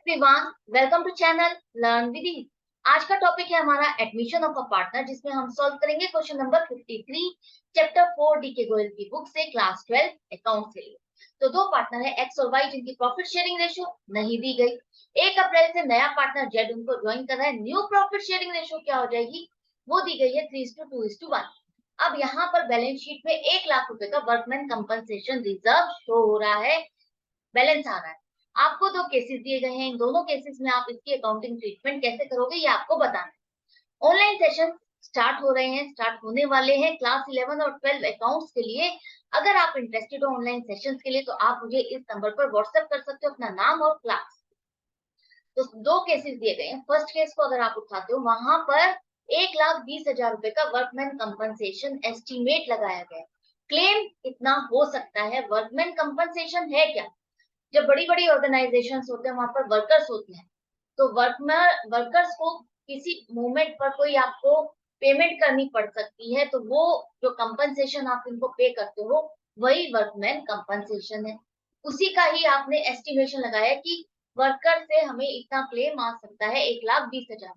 Everyone, welcome to channel learn with ease. आज का topic है हमारा एडमिशन ऑफ अ पार्टनर, जिसमें हम सॉल्व करेंगे क्वेश्चन नंबर 53 चैप्टर 4 डी के गोयल की बुक से क्लास 12 अकाउंट के लिए। तो दो पार्टनर है एक्स और वाई, जिनकी प्रॉफिट शेयरिंग रेशियो नहीं दी गई। 1 अप्रैल से नया पार्टनर जेड उनको ज्वाइन कर रहा है। न्यू प्रॉफिट शेयरिंग रेशियो क्या हो जाएगी, वो दी गई है 3:2:1। अब यहाँ पर बैलेंस शीट में 1 लाख रुपए का वर्कमैन कंपनसेशन रिजर्व शो हो रहा है, बैलेंस आ रहा है। आपको दो केसेस दिए गए हैं, इन दोनों केसेस में आप इसकी अकाउंटिंग ट्रीटमेंट कैसे करोगे ये आपको बताना है। ऑनलाइन सेशन स्टार्ट हो रहे हैं, स्टार्ट होने वाले हैं क्लास 11 और 12 अकाउंट्स के लिए। अगर आप इंटरेस्टेड हो ऑनलाइन सेशंस के लिए तो आप मुझे इस नंबर पर व्हाट्सएप कर सकते हो अपना नाम और क्लास। तो दो केसेस दिए गए हैं। फर्स्ट केस को अगर आप उठाते हो, वहां पर 1,20,000 रुपए का वर्कमैन कंपनसेशन एस्टिमेट लगाया गया है। क्लेम इतना हो सकता है। वर्कमैन कंपनसेशन है क्या? जब बड़ी बड़ी ऑर्गेनाइजेशंस होते हैं, वहां पर वर्कर्स होते हैं, तो वर्कर्स को किसी मोमेंट पर कोई आपको पेमेंट करनी पड़ सकती है, तो वो जो कंपनसेशन आप इनको पे करते हो वही वर्कमैन कंपनसेशन है। उसी का ही आपने एस्टिमेशन लगाया कि वर्कर से हमें इतना क्लेम आ सकता है, 1,20,000।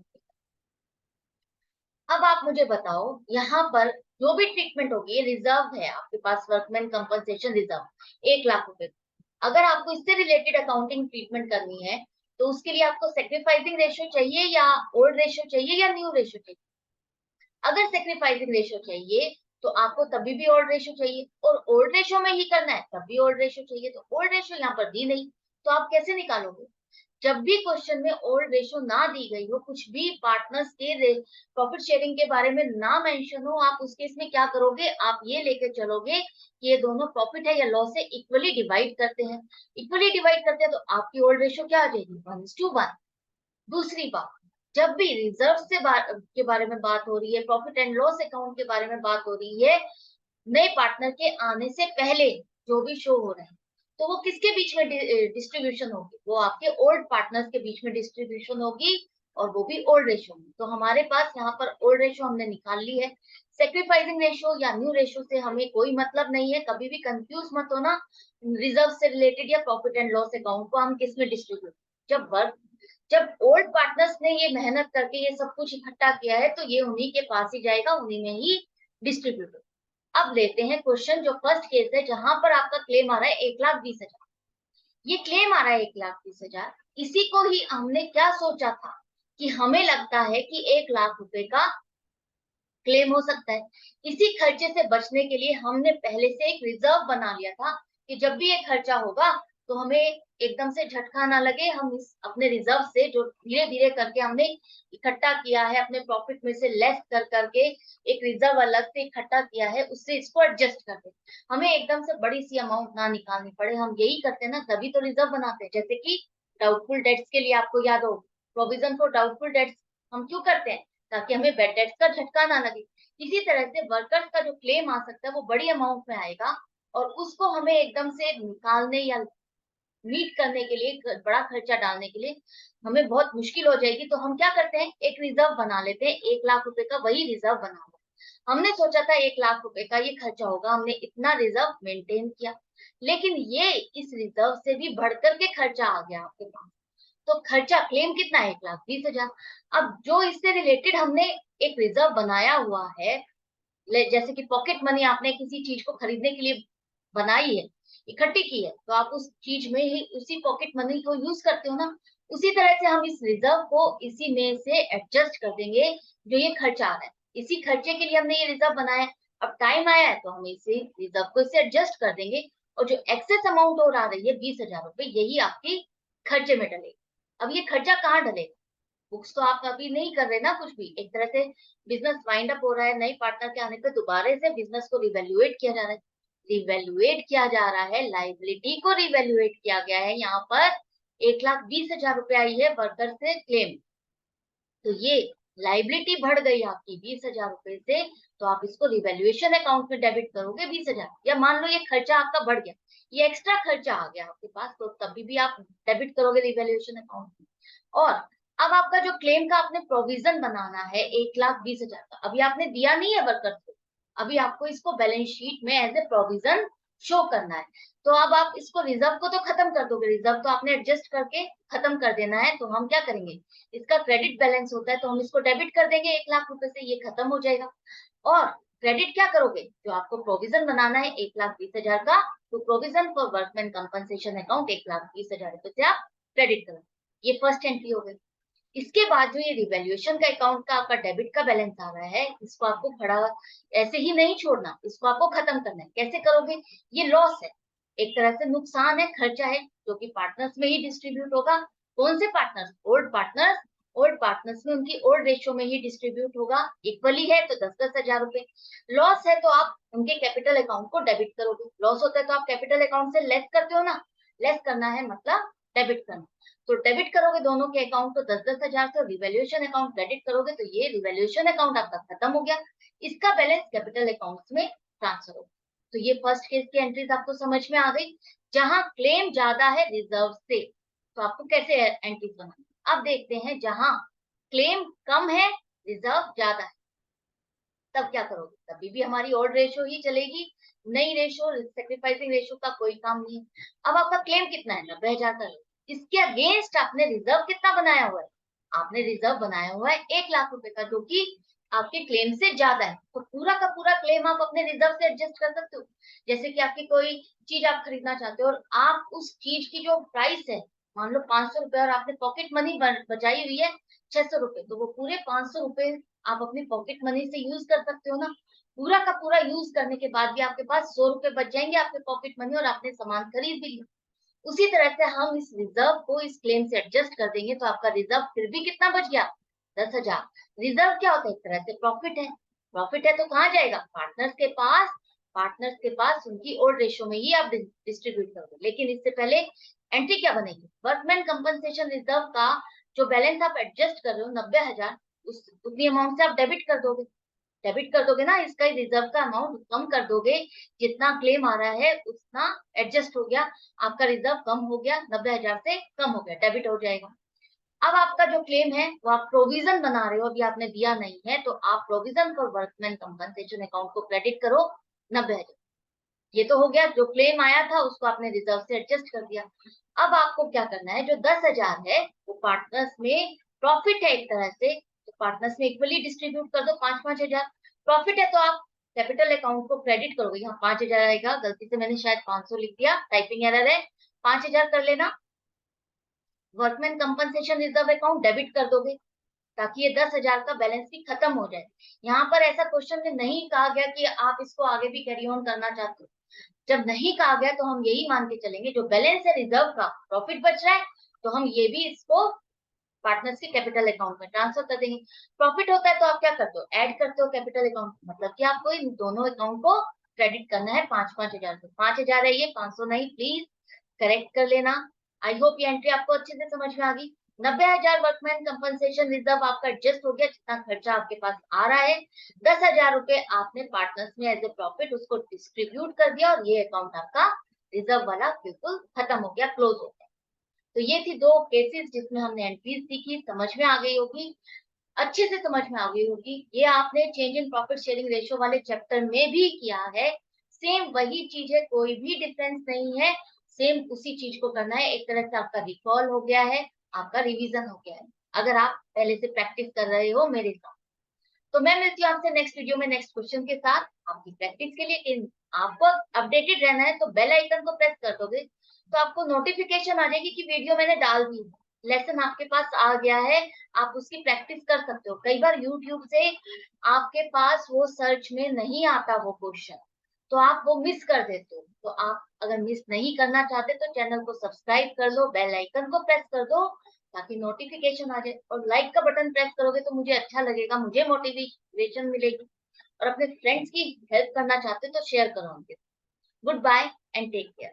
अब आप मुझे बताओ, यहाँ पर जो भी ट्रीटमेंट होगी ये रिजर्व है आपके पास, वर्कमैन कंपनसेशन रिजर्व 1 लाख रुपए। अगर आपको इससे रिलेटेड अकाउंटिंग ट्रीटमेंट करनी है तो उसके लिए आपको सेक्रीफाइसिंग रेशियो चाहिए या ओल्ड रेशियो चाहिए या न्यू रेशियो चाहिए। अगर सेक्रीफाइसिंग रेशियो चाहिए तो आपको तभी भी ओल्ड रेशियो चाहिए, और ओल्ड रेशियो में ही करना है तब भी ओल्ड रेशियो चाहिए। तो ओल्ड रेशियो यहाँ पर दी नहीं, तो आप कैसे निकालोगे? जब भी क्वेश्चन में ओल्ड रेशियो ना दी गई हो, कुछ भी पार्टनर्स के प्रॉफिट शेयरिंग के बारे में ना मेंशन हो, आप उस केस में क्या करोगे? आप ये लेके चलोगे कि ये दोनों प्रॉफिट है या लॉस है, इक्वली डिवाइड करते हैं। इक्वली डिवाइड करते हैं तो आपकी ओल्ड रेशियो क्या आ जाएगी? 1:1। दूसरी बात, जब भी रिजर्व के बारे में बात हो रही है, प्रॉफिट एंड लॉस अकाउंट के बारे में बात हो रही है, नए पार्टनर के आने से पहले जो भी शो हो रहे हैं, तो वो किसके बीच में डिस्ट्रीब्यूशन होगी? वो आपके ओल्ड पार्टनर्स के बीच में डिस्ट्रीब्यूशन होगी, और वो भी ओल्ड रेशियो में। तो हमारे पास यहाँ पर ओल्ड रेशियो हमने निकाल ली है। सेक्रीफाइसिंग रेशियो या न्यू रेशियो से हमें कोई मतलब नहीं है, कभी भी कंफ्यूज मत होना। रिजर्व से रिलेटेड या प्रॉफिट एंड लॉस अकाउंट को हम किस में डिस्ट्रीब्यूट, जब ओल्ड पार्टनर्स ने ये मेहनत करके ये सब कुछ इकट्ठा किया है, तो ये उन्हीं के पास ही जाएगा, उन्हीं में ही डिस्ट्रीब्यूट। अब लेते हैं क्वेश्चन, जो फर्स्ट केस है जहां पर आपका क्लेम आ रहा है 1,20,000। ये क्लेम आ रहा है 1,20,000। इसी को ही हमने क्या सोचा था कि हमें लगता है कि 1 लाख रुपए का क्लेम हो सकता है। इसी खर्चे से बचने के लिए हमने पहले से एक रिजर्व बना लिया था कि जब भी ये खर्चा होगा तो हमें एकदम से झटका ना लगे। हम इस अपने रिजर्व से जो धीरे धीरे करके हमने इकट्ठा किया है, अपने प्रॉफिट में से लेस कर करके एक रिजर्व अलग से इकट्ठा किया है, उससे इसको एडजस्ट कर दे। हमें एकदम से बड़ी सी अमाउंट ना निकालनी पड़े। हम यही करते हैं ना, तभी तो रिजर्व बनाते हैं। जैसे कि डाउटफुल डेट्स के लिए आपको याद हो, प्रोविजन फॉर डाउटफुल डेट्स हम क्यों करते हैं? ताकि हमें बैड डेट्स का झटका ना लगे। इसी तरह से वर्कर्स का जो क्लेम आ सकता है वो बड़ी अमाउंट में आएगा, और उसको हमें एकदम से निकालने या मीट करने के लिए, बड़ा खर्चा डालने के लिए हमें बहुत मुश्किल हो जाएगी। तो हम क्या करते हैं, एक रिजर्व बना लेते हैं। 1 लाख रुपए का वही रिजर्व बना हुआ। हमने सोचा था 1 लाख रुपए का ये खर्चा होगा, हमने इतना रिजर्व मेंटेन किया, लेकिन ये इस रिजर्व से भी बढ़कर के खर्चा आ गया आपके पास। तो खर्चा क्लेम कितना है? 1,20,000। अब जो इससे रिलेटेड हमने एक रिजर्व बनाया हुआ है, जैसे कि पॉकेट मनी आपने किसी चीज को खरीदने के लिए बनाई है, इकट्ठी की है, तो आप उस चीज में ही उसी पॉकेट मनी को यूज करते हो ना। उसी तरह से हम इस रिजर्व को इसी में से एडजस्ट कर देंगे, जो ये खर्चा आ रहा है। इसी खर्चे के लिए हमने ये रिजर्व बनाया है। अब टाइम आया है तो हम इसे रिजर्व को इससे एडजस्ट कर देंगे, और जो एक्सेस अमाउंट और आ रही है 20,000 रुपए, यही आपकी खर्चे में डलेगी। अब ये खर्चा कहाँ डलेगा? बुक्स तो आप अभी नहीं कर रहे ना कुछ भी। एक तरह से बिजनेस वाइंड अप हो रहा है, नए पार्टनर के आने पे दोबारा से बिजनेस को रिवैल्यूएट किया जा रहा है। रिवैल्यूएट किया जा रहा है, लाइबिलिटी को रिवैल्यूएट किया गया है। यहाँ पर 1,20,000 रुपए आई है वर्कर से क्लेम, तो ये लाइबिलिटी बढ़ गई आपकी 20,000 रुपए से। तो आप इसको रिवैल्यूएशन अकाउंट में डेबिट करोगे 20,000। या मान लो ये खर्चा आपका बढ़ गया, ये एक्स्ट्रा खर्चा आ गया आपके पास, तो तभी भी आप डेबिट करोगे रिवैल्यूएशन अकाउंट में। और अब आपका जो क्लेम का आपने प्रोविजन बनाना है 1,20,000 का, अभी आपने दिया नहीं है वर्कर्स को, अभी आपको इसको बैलेंस शीट में एज ए प्रोविजन शो करना है। तो अब आप इसको रिजर्व को तो खत्म कर दोगे, रिजर्व तो आपने एडजस्ट करके खत्म कर देना है, तो हम क्या करेंगे, इसका क्रेडिट बैलेंस होता है तो हम इसको डेबिट कर देंगे 1 लाख रुपए से, ये खत्म हो जाएगा। और क्रेडिट क्या करोगे, जो आपको प्रोविजन बनाना है 1,20,000 का, तो provision for workman compensation account 1,20,000 रुपए से आप क्रेडिट करो। ये फर्स्ट एंट्री हो गई। इसके बाद जो ये रिवैल्यूएशन का अकाउंट का आपका डेबिट का बैलेंस आ रहा है, इसको आपको खड़ा ऐसे ही नहीं छोड़ना, इसको आपको खत्म करना है। कैसे करोगे, ये लॉस है, एक तरह से नुकसान है, खर्चा है, जो कि पार्टनर्स में ही डिस्ट्रीब्यूट होगा। कौन से partners, old partners. Old partners में उनकी ओल्ड रेशियो में ही डिस्ट्रीब्यूट होगा, इक्वली है तो 10-10 हजार रुपए। लॉस है तो आप उनके कैपिटल अकाउंट को डेबिट करोगे, लॉस होता है तो आप कैपिटल अकाउंट से लेस करते हो ना, लेस करना है मतलब डेबिट करना। तो डेबिट करोगे दोनों के अकाउंट को 10-10 हजार से, रिवैल्यूएशन अकाउंट क्रेडिट करोगे तो ये रिवैल्यूएशन अकाउंट आपका खत्म हो गया, इसका बैलेंस कैपिटल अकाउंट में ट्रांसफर हो। तो ये फर्स्ट केस की एंट्रीज आपको समझ में आ गई, जहां क्लेम ज्यादा है रिजर्व से, तो आपको कैसे एंट्रीज बनानी। अब देखते हैं जहां क्लेम कम है रिजर्व ज्यादा है, तब क्या करोगे, तभी भी हमारी ओल्ड रेशो ही चलेगी, नई रेशो सेक्रीफाइसिंग रेशो का कोई काम नहीं है। अब आपका क्लेम कितना है, 90,000 का, इसके अगेंस्ट आपने रिजर्व कितना बनाया हुआ है, आपने रिजर्व बनाया हुआ है 1 लाख रुपए का, जो कि आपके क्लेम से ज्यादा है। तो पूरा का पूरा क्लेम आप अपने रिजर्व से एडजस्ट कर सकते हो। जैसे कि आपकी कोई चीज आप खरीदना चाहते हो और आप उस चीज की जो प्राइस है, मान लो 500 रुपए, और आपने पॉकेट मनी बचाई हुई है 600 रुपए, तो वो पूरे 500 रुपए आप अपनी पॉकेट मनी से यूज कर सकते हो ना। पूरा का पूरा यूज करने के बाद भी आपके पास 100 रुपए बच जाएंगे आपके पॉकेट मनी, और आपने सामान खरीद भी लिया। उसी तरह से हम इस रिजर्व को इस क्लेम से एडजस्ट कर देंगे, तो आपका रिजर्व फिर भी कितना बच गया, 10,000। रिजर्व क्या होता है, एक तरह से प्रॉफिट है। प्रॉफिट है तो कहाँ जाएगा, पार्टनर्स के पास। पार्टनर्स के पास उनकी ओल्ड रेशो में ही आप डिस्ट्रीब्यूट करोगे। लेकिन इससे पहले एंट्री क्या बनेगी, वर्कमैन कंपनसेशन रिजर्व का जो बैलेंस आप एडजस्ट कर रहे हो 90,000, उस उतनी अमाउंट से आप डेबिट कर दोगे ना, इसका रिजर्व का अमाउंट कम कर दोगे, जितना क्लेम आ रहा है उतना एडजस्ट हो गया, आपका रिजर्व कम हो गया, 90,000 से कम हो गया, डेबिट हो जाएगा। अब आपका जो क्लेम है वो आप प्रोविजन बना रहे हो, अभी आपने दिया नहीं है, तो आप provision for workman compensation account को क्रेडिट करो 90,000। ये तो हो गया, जो क्लेम आया था उसको आपने रिजर्व से एडजस्ट कर दिया। अब आपको क्या करना है, जो 10,000 है वो पार्टनर्स में प्रॉफिट है एक तरह से, तो पार्टनर्स में इक्वली डिस्ट्रीब्यूट कर दो 5-5 हजार। प्रॉफिट है तो आप कैपिटल अकाउंट को क्रेडिट करोगे, यहाँ 5,000 आएगा, गलती से मैंने शायद 500 लिख दिया, टाइपिंग एरर है, 5,000 कर लेना। Workman compensation reserve account debit कर दोगे, ताकि ये 10,000 का बैलेंस भी खत्म हो जाए। यहाँ पर ऐसा क्वेश्चन में नहीं कहा गया कि आप इसको आगे भी कैरी ऑन करना चाहते हो। जब नहीं कहा गया तो हम यही मान के चलेंगे, जो बैलेंस है रिजर्व का, प्रॉफिट बच रहा है, तो हम ये भी इसको पार्टनर्स के कैपिटल अकाउंट में ट्रांसफर कर देंगे। प्रॉफिट होता है तो आप क्या करते हो, ऐड करते हो कैपिटल अकाउंट, मतलब कि आपको इन दोनों अकाउंट को क्रेडिट करना है 5-5 हजार से। 5,000 है ये, 500 नहीं, प्लीज करेक्ट कर लेना। आई होप ये एंट्री आपको अच्छे से समझ में आ गई। 90,000 वर्कमैन कंपनसेशन रिजर्व आपका एडजस्ट हो गया, जितना खर्चा आपके पास आ रहा है, 10,000 रुपए आपने पार्टनर्स में एज ए प्रॉफिट उसको डिस्ट्रीब्यूट कर दिया, और ये अकाउंट आपका रिजर्व वाला बिल्कुल खत्म हो गया, क्लोज हो गया। तो ये थी दो केसेस जिसमें हमने एंट्रीज सीखी, समझ में आ गई होगी, अच्छे से समझ में आ गई होगी। ये आपने change in profit sharing ratio वाले चैप्टर में भी किया है, सेम वही चीज है, कोई भी डिफरेंस नहीं है, सेम उसी चीज को करना है। एक तरह से आपका रिकॉल हो गया है, आपका रिवीजन हो गया है, अगर आप पहले से प्रैक्टिस कर रहे हो मेरे साथ। तो मैं मिलती हूँ आपसे नेक्स्ट वीडियो में नेक्स्ट क्वेश्चन के साथ आपकी प्रैक्टिस के लिए। आपको अपडेटेड रहना है तो बेल आइकन को प्रेस कर दोगे, तो आपको नोटिफिकेशन आ जाएगी कि वीडियो मैंने डाल दी है, लेसन आपके पास आ गया है, आप उसकी प्रैक्टिस कर सकते हो। कई बार यूट्यूब से आपके पास वो सर्च में नहीं आता वो क्वेश्चन, तो आप वो मिस कर देते हो। तो आप अगर मिस नहीं करना चाहते तो चैनल को सब्सक्राइब कर लो, बेल आइकन को प्रेस कर दो, ताकि नोटिफिकेशन आ जाए। और लाइक का बटन प्रेस करोगे तो मुझे अच्छा लगेगा, मुझे मोटिवेशन मिलेगी। और अपने फ्रेंड्स की हेल्प करना चाहते हो तो शेयर करो उनके। Goodbye and take care.